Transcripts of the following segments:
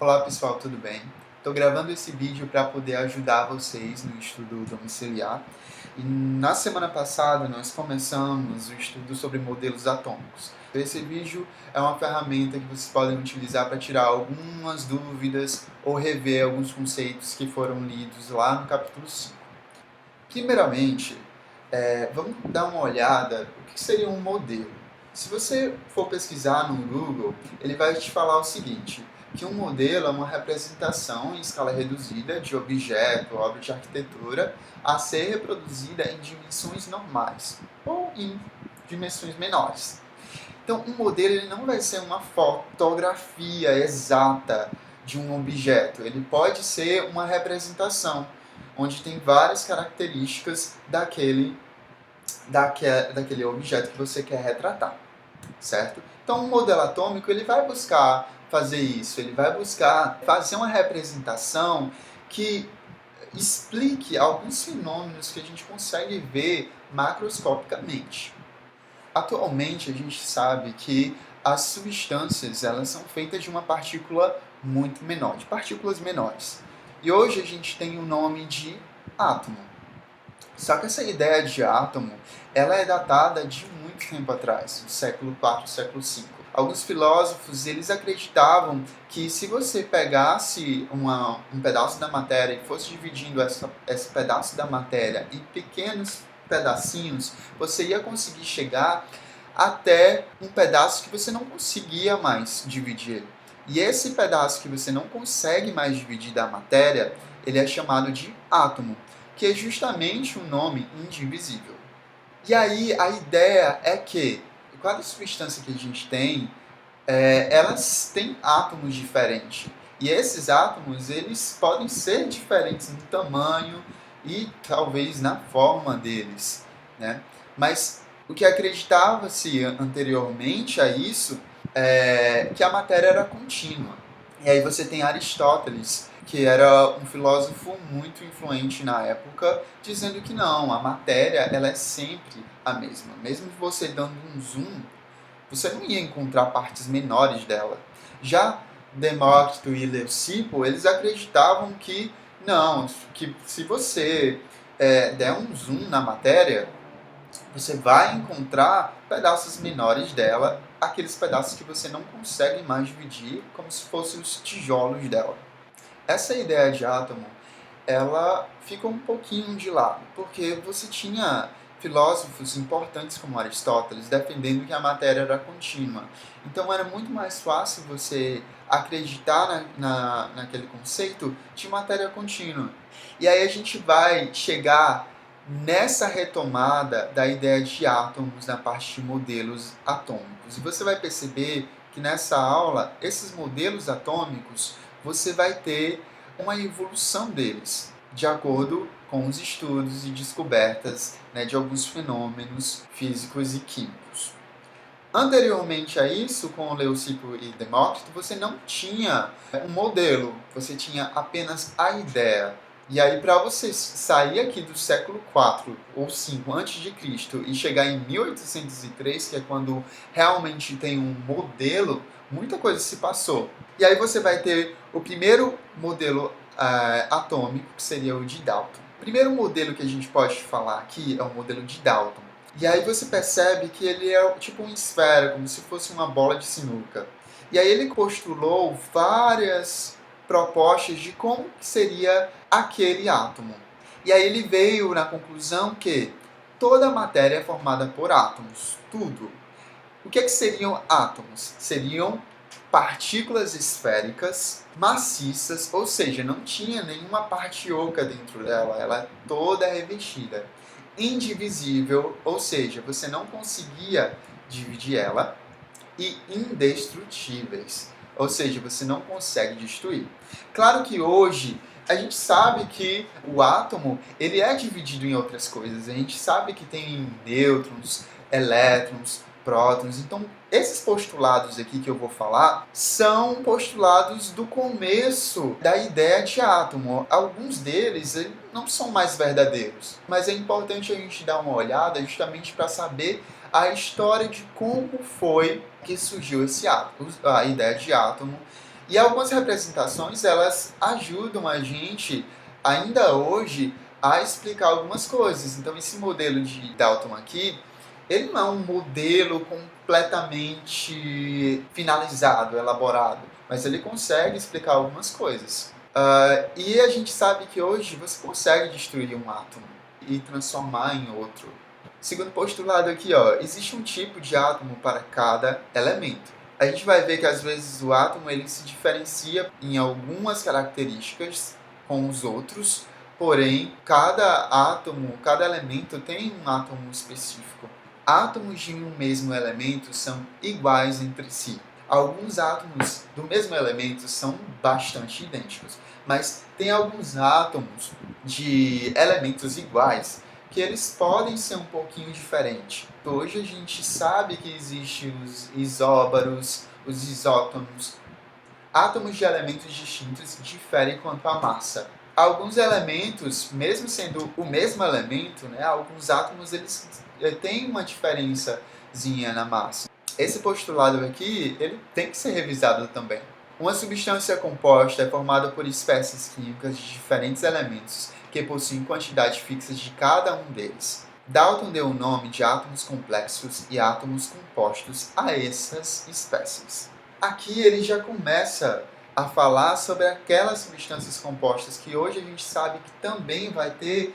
Olá pessoal, tudo bem? Estou gravando esse vídeo para poder ajudar vocês no estudo domiciliar. E na semana passada nós começamos o estudo sobre modelos atômicos. Esse vídeo é uma ferramenta que vocês podem utilizar para tirar algumas dúvidas ou rever alguns conceitos que foram lidos lá no capítulo 5. Primeiramente, vamos dar uma olhada o que seria um modelo. Se você for pesquisar no Google, ele vai te falar o seguinte, que um modelo é uma representação em escala reduzida de objeto, obra de arquitetura, a ser reproduzida em dimensões normais ou em dimensões menores. Então, um modelo ele não vai ser uma fotografia exata de um objeto, ele pode ser uma representação, onde tem várias características daquele objeto que você quer retratar, certo? Então, um modelo atômico ele vai buscar fazer isso, ele vai buscar fazer uma representação que explique alguns fenômenos que a gente consegue ver macroscopicamente. Atualmente, a gente sabe que as substâncias elas são feitas de uma partícula muito menor, de partículas menores. E hoje a gente tem o nome de átomo. Só que essa ideia de átomo, ela é datada de muito tempo atrás, do século IV, século V. Alguns filósofos, eles acreditavam que se você pegasse um pedaço da matéria e fosse dividindo esse pedaço da matéria em pequenos pedacinhos, você ia conseguir chegar até um pedaço que você não conseguia mais dividir. E esse pedaço que você não consegue mais dividir da matéria, ele é chamado de átomo, que é justamente um nome indivisível. E aí a ideia é que cada substância que a gente tem, elas têm átomos diferentes. E esses átomos, eles podem ser diferentes no tamanho e talvez na forma deles, né? Mas o que acreditava-se anteriormente a isso é que a matéria era contínua. E aí você tem Aristóteles, que era um filósofo muito influente na época, dizendo que não, a matéria ela é sempre a mesma. Mesmo você dando um zoom, você não ia encontrar partes menores dela. Já Demócrito e Leucipo, eles acreditavam que não, que se você der um zoom na matéria, você vai encontrar pedaços menores dela, aqueles pedaços que você não consegue mais dividir, como se fossem os tijolos dela. Essa ideia de átomo, ela ficou um pouquinho de lado, porque você tinha filósofos importantes como Aristóteles defendendo que a matéria era contínua. Então era muito mais fácil você acreditar naquele conceito de matéria contínua. E aí a gente vai chegar nessa retomada da ideia de átomos na parte de modelos atômicos. E você vai perceber que nessa aula, esses modelos atômicos, você vai ter uma evolução deles, de acordo com os estudos e descobertas, né, de alguns fenômenos físicos e químicos. Anteriormente a isso, com Leucipo e Demócrito, você não tinha um modelo, você tinha apenas a ideia. E aí, para você sair aqui do século IV ou V antes de Cristo e chegar em 1803, que é quando realmente tem um modelo, muita coisa se passou. E aí você vai ter o primeiro modelo atômico, que seria o de Dalton. O primeiro modelo que a gente pode falar aqui é o modelo de Dalton. E aí você percebe que ele é tipo uma esfera, como se fosse uma bola de sinuca. E aí ele postulou várias propostas de como seria aquele átomo. E aí ele veio na conclusão que toda a matéria é formada por átomos, tudo. O que seriam átomos? Seriam partículas esféricas maciças, ou seja, não tinha nenhuma parte oca dentro dela, ela é toda revestida. Indivisível, ou seja, você não conseguia dividir ela, e indestrutíveis, ou seja, você não consegue destruir. Claro que hoje a gente sabe que o átomo ele é dividido em outras coisas, a gente sabe que tem nêutrons, elétrons, prótons, então esses postulados aqui que eu vou falar são postulados do começo da ideia de átomo. Alguns deles não são mais verdadeiros, mas é importante a gente dar uma olhada justamente para saber a história de como foi que surgiu esse átomo, a ideia de átomo E algumas representações, elas ajudam a gente, ainda hoje, a explicar algumas coisas. Então, esse modelo de Dalton aqui, ele não é um modelo completamente finalizado, elaborado, mas ele consegue explicar algumas coisas. E a gente sabe que hoje você consegue destruir um átomo e transformar em outro. Segundo postulado aqui, ó, existe um tipo de átomo para cada elemento. A gente vai ver que às vezes o átomo ele se diferencia em algumas características com os outros, porém cada átomo, cada elemento tem um átomo específico. Átomos de um mesmo elemento são iguais entre si. Alguns átomos do mesmo elemento são bastante idênticos, mas tem alguns átomos de elementos iguais que eles podem ser um pouquinho diferentes. Hoje a gente sabe que existem os isóbaros, os isótons. Átomos de elementos distintos diferem quanto à massa. Alguns elementos, mesmo sendo o mesmo elemento, né, alguns átomos eles têm uma diferençazinha na massa. Esse postulado aqui, ele tem que ser revisado também. Uma substância composta é formada por espécies químicas de diferentes elementos que possuem quantidade fixa de cada um deles. Dalton deu o nome de átomos complexos e átomos compostos a essas espécies. Aqui ele já começa a falar sobre aquelas substâncias compostas que hoje a gente sabe que também vai ter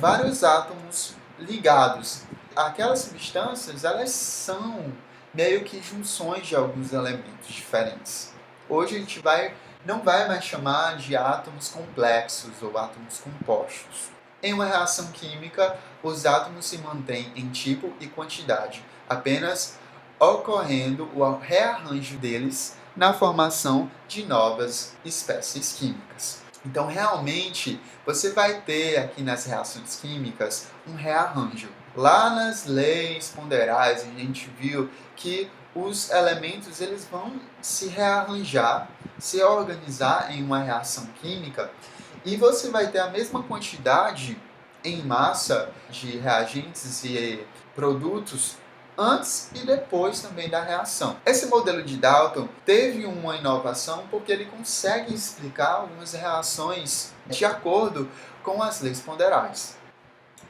vários átomos ligados. Aquelas substâncias, elas são meio que junções de alguns elementos diferentes. Hoje a gente não vai mais chamar de átomos complexos ou átomos compostos. Em uma reação química, os átomos se mantêm em tipo e quantidade, apenas ocorrendo o rearranjo deles na formação de novas espécies químicas. Então, realmente, você vai ter aqui nas reações químicas um rearranjo. Lá nas leis ponderais, a gente viu que os elementos eles vão se rearranjar, se organizar em uma reação química e você vai ter a mesma quantidade em massa de reagentes e produtos antes e depois também da reação. Esse modelo de Dalton teve uma inovação porque ele consegue explicar algumas reações de acordo com as leis ponderais.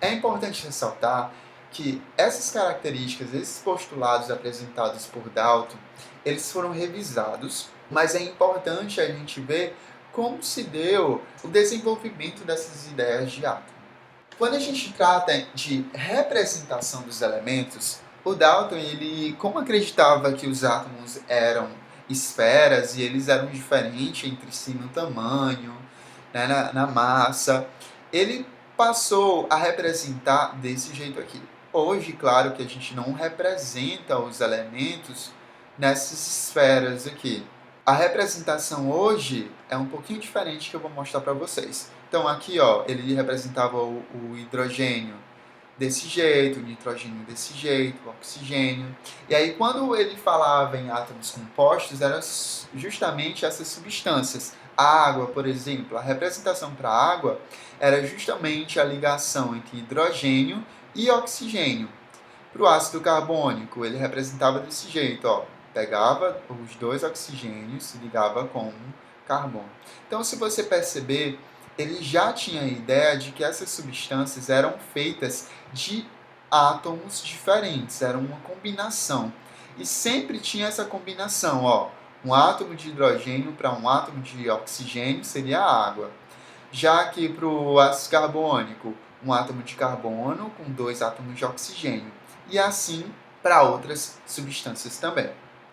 É importante ressaltar que essas características, esses postulados apresentados por Dalton, eles foram revisados, mas é importante a gente ver como se deu o desenvolvimento dessas ideias de átomo. Quando a gente trata de representação dos elementos, o Dalton, ele, como acreditava que os átomos eram esferas e eles eram diferentes entre si no tamanho, né, na massa, ele passou a representar desse jeito aqui. Hoje, claro que a gente não representa os elementos nessas esferas aqui. A representação hoje é um pouquinho diferente que eu vou mostrar para vocês. Então aqui, ó, ele representava o hidrogênio desse jeito, o nitrogênio desse jeito, o oxigênio. E aí quando ele falava em átomos compostos, eram justamente essas substâncias. A água, por exemplo, a representação para a água era justamente a ligação entre hidrogênio e oxigênio. Para o ácido carbônico, ele representava desse jeito, ó. Pegava os dois oxigênios, se ligava com um carbono. Então, se você perceber, ele já tinha a ideia de que essas substâncias eram feitas de átomos diferentes, era uma combinação. E sempre tinha essa combinação, ó. Um átomo de hidrogênio para um átomo de oxigênio seria a água. Já que para o ácido carbônico, um átomo de carbono com dois átomos de oxigênio. E assim para outras substâncias também.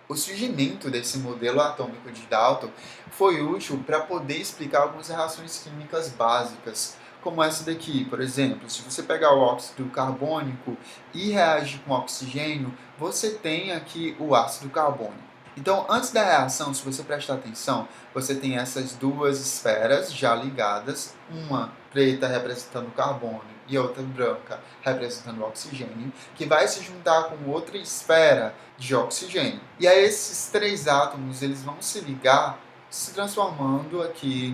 O surgimento desse modelo atômico de Dalton foi útil para poder explicar algumas reações químicas básicas, como essa daqui, por exemplo. Se você pegar o óxido carbônico e reagir com oxigênio, você tem aqui o ácido carbônico. Então, antes da reação, se você prestar atenção, você tem essas duas esferas já ligadas, uma preta representando o carbono e outra branca representando o oxigênio, que vai se juntar com outra esfera de oxigênio. E aí esses três átomos eles vão se ligar, se transformando aqui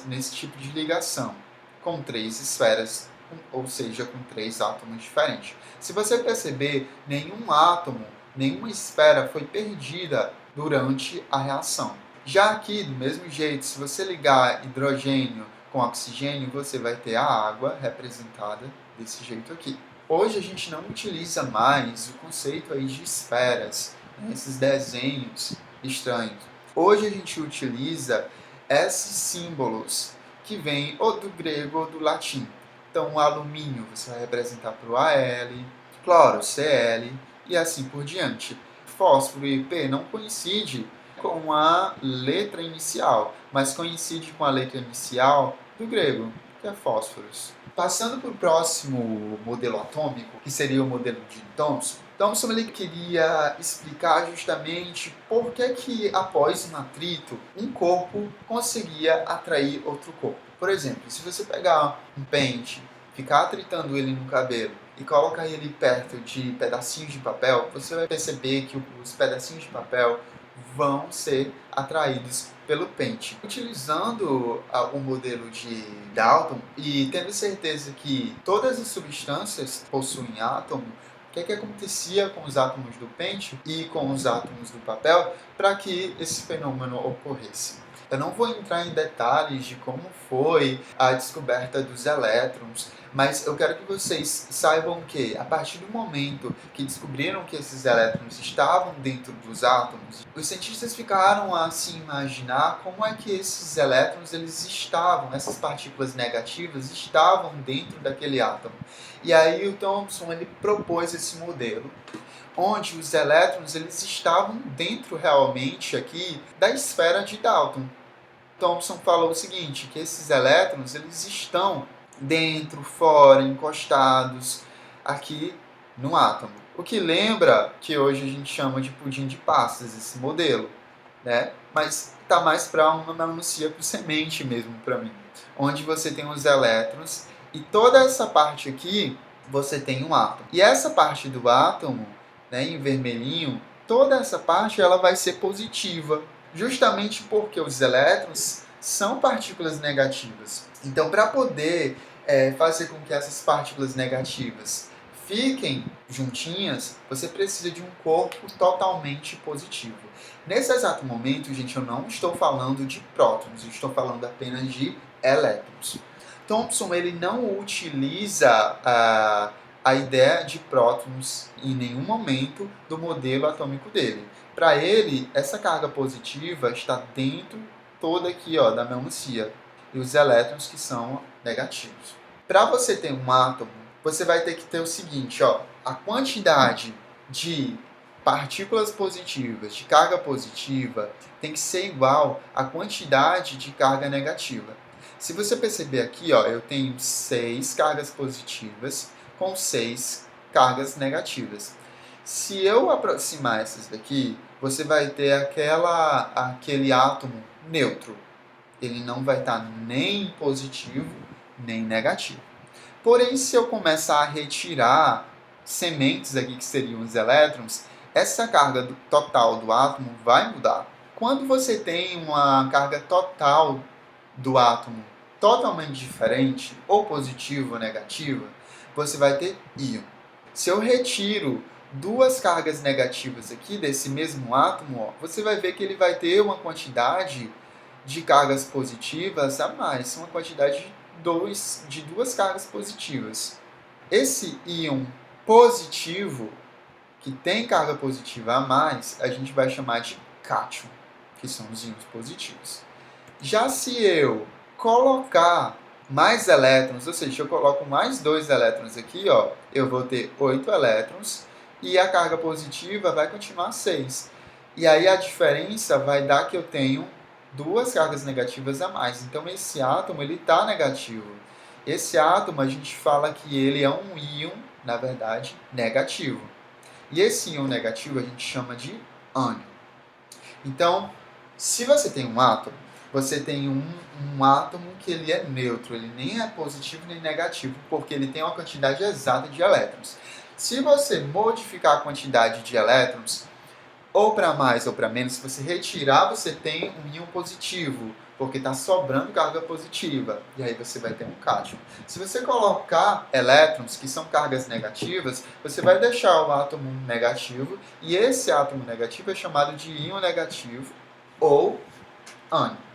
nesse tipo de ligação, com três esferas, ou seja, com três átomos diferentes. Se você perceber, nenhuma esfera foi perdida durante a reação. Já aqui, do mesmo jeito, se você ligar hidrogênio com oxigênio, você vai ter a água representada desse jeito aqui. Hoje a gente não utiliza mais o conceito aí de esferas, né, esses desenhos estranhos. Hoje a gente utiliza esses símbolos que vêm ou do grego ou do latim. Então, o alumínio você vai representar para o Al, cloro, Cl e assim por diante. Fósforo e P não coincide com a letra inicial, mas coincide com a letra inicial do grego, que é fósforos. Passando para o próximo modelo atômico, que seria o modelo de Thomson. Thomson ele queria explicar justamente por que após um atrito, um corpo conseguia atrair outro corpo. Por exemplo, se você pegar um pente, ficar atritando ele no cabelo e colocar ele perto de pedacinhos de papel, você vai perceber que os pedacinhos de papel vão ser atraídos pelo pente. Utilizando o modelo de Dalton e tendo certeza que todas as substâncias possuem átomo, o que acontecia com os átomos do pente e com os átomos do papel para que esse fenômeno ocorresse? Eu não vou entrar em detalhes de como foi a descoberta dos elétrons, mas eu quero que vocês saibam que, a partir do momento que descobriram que esses elétrons estavam dentro dos átomos, os cientistas ficaram a se imaginar como é que esses elétrons eles estavam, essas partículas negativas estavam dentro daquele átomo. E aí o Thomson ele propôs esse modelo, onde os elétrons eles estavam dentro realmente aqui da esfera de Dalton. Thomson falou o seguinte, que esses elétrons eles estão dentro, fora, encostados aqui no átomo. O que lembra que hoje a gente chama de pudim de passas, esse modelo, né? Mas está mais para uma melancia com semente mesmo para mim, onde você tem os elétrons e toda essa parte aqui você tem um átomo. E essa parte do átomo, né, em vermelhinho, toda essa parte ela vai ser positiva, justamente porque os elétrons são partículas negativas. Então, para poder fazer com que essas partículas negativas fiquem juntinhas, você precisa de um corpo totalmente positivo. Nesse exato momento, gente, eu não estou falando de prótons, eu estou falando apenas de elétrons. Thomson ele não utiliza a ideia de prótons em nenhum momento do modelo atômico dele. Para ele, essa carga positiva está dentro toda aqui da melancia e os elétrons que são negativos. Para você ter um átomo, você vai ter que ter o seguinte, a quantidade de partículas positivas, de carga positiva, tem que ser igual à quantidade de carga negativa. Se você perceber aqui, eu tenho 6 cargas positivas com 6 cargas negativas. Se eu aproximar essas daqui, você vai ter aquele átomo neutro. Ele não vai estar nem positivo, nem negativo. Porém, se eu começar a retirar sementes aqui, que seriam os elétrons, essa carga total do átomo vai mudar. Quando você tem uma carga total do átomo totalmente diferente, ou positiva ou negativa, você vai ter íon. Se eu retiro 2 cargas negativas aqui desse mesmo átomo, você vai ver que ele vai ter uma quantidade de cargas positivas a mais, uma quantidade de 2 cargas positivas. Esse íon positivo, que tem carga positiva a mais, a gente vai chamar de cátion, que são os íons positivos. Já se eu colocar mais elétrons, ou seja, eu coloco mais 2 elétrons aqui, eu vou ter 8 elétrons e a carga positiva vai continuar 6. E aí a diferença vai dar que eu tenho 2 cargas negativas a mais. Então esse átomo ele está negativo. Esse átomo a gente fala que ele é um íon, na verdade, negativo. E esse íon negativo a gente chama de ânion. Então, se você tem um átomo, você tem um átomo que ele é neutro, ele nem é positivo nem negativo, porque ele tem uma quantidade exata de elétrons. Se você modificar a quantidade de elétrons, ou para mais ou para menos, se você retirar, você tem um íon positivo, porque está sobrando carga positiva, e aí você vai ter um cátion. Se você colocar elétrons, que são cargas negativas, você vai deixar o átomo negativo, e esse átomo negativo é chamado de íon negativo ou ânion.